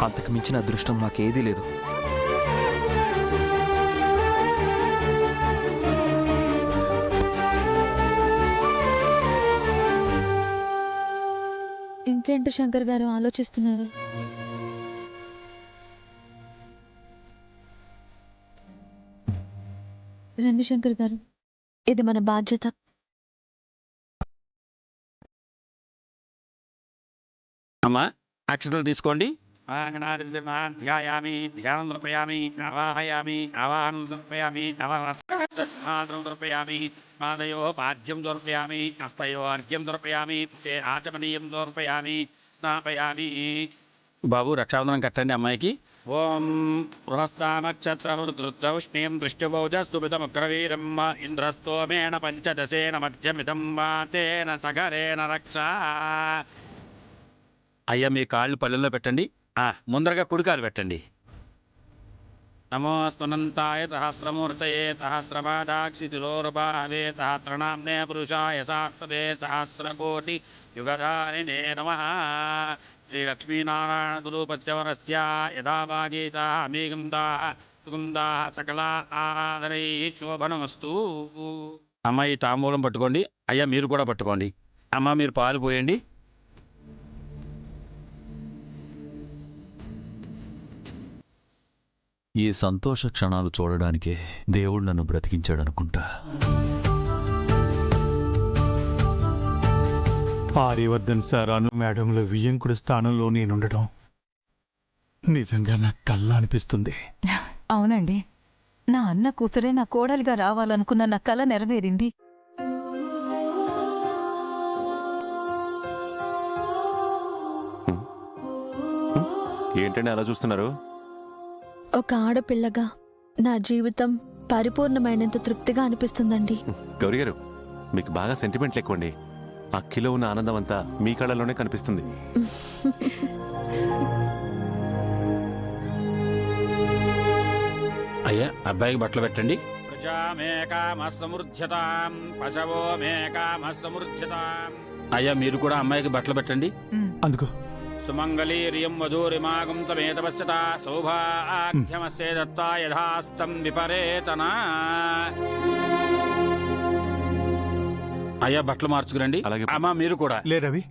అంతకు మించిన అదృష్టం నాకేదీ లేదు. ఇంకేంటి శంకర్ గారు ఆలోచిస్తున్నారు? రండి శంకర్ గారు, ఇది మన బాధ్యత. అమ్మా అక్షతలు తీసుకోండి. ధ్యాయామి ధ్యానం దర్పయామి అవాహయామి అవాహనం దర్పయామి అవాహనం దర్పయామి పాదయో పాద్యం దర్పయామి హస్తయో అర్ఘ్యం దర్పయామి ఆచమనీయం దర్పయామి స్నాపయామి. బాబు రక్షాబంధనం కట్టండి అమ్మాయికి. ఓం బృహస్తామక్షత్రవృద్ధౌష్ణీం దృష్టిబౌజస్తుమితముగ్రవీరం ఇంద్రస్తోమేణ పంచదశేన మధ్యమిదం తేన సగరేణ రక్ష. అయ్యా మీ కాళ్ళు పళ్ళెంలో పెట్టండి. ముందరగా కుడికాలు పెట్టండి. నమోస్తునంతాయ సహస్రమూర్తయే సహస్రపాదాక్షితిలోరుపాహవే సహస్రనామ్నే పురుషాయ శాస్త్రే సహస్రకోటి యుగధారిణే నమః. శ్రీలక్ష్మీనారాయణ గురుపత్యవరస్య యదా వాగీతా అమీగంధాః సుగంధాః సకలా ఆదరైః శోభనమస్తు. అమ్మ ఈ తాంబూలం పట్టుకోండి. అయ్యా మీరు కూడా పట్టుకోండి. అమ్మ మీరు పాలు పోయండి. ఈ సంతోష క్షణాలు చూడడానికే దేవుడు నన్ను బ్రతికించాడనుకుంటా. ఆర్యవర్ధన్ సార్ అను మేడంలో వియ్యంకుడి స్థానంలో నేనుండటం నిజంగా నాకు కళ్ళ అనిపిస్తుంది. అవునండి, నా అన్న కూతురే నా కోడలిగా రావాలనుకున్న నా కల నెరవేరింది. ఏంటండి అలా చూస్తున్నారు? ఒక ఆడపిల్లగా నా జీవితం పరిపూర్ణమైనంత తృప్తిగా అనిపిస్తుందండి. గౌరీ గారు, మీకు బాగా సెంటిమెంట్లు ఎక్కువండి. అక్కిలో ఉన్న ఆనందం అంతా మీ కళ్ళలోనే కనిపిస్తుంది. అయ్యా అబ్బాయికి బట్టలు పెట్టండి. అయ్యా మీరు కూడా అమ్మాయికి బట్టలు పెట్టండి. అందుకో సుమంగళీర్యం వధూరిమాగం తమేతపశ్యత సౌభాగ్యమస్తే దత్తా యథాస్తం విపరేతన. అయ్యా బట్టలు మార్చుకురండి. అలాగే. అమ్మా మీరు కూడా. లే రవి,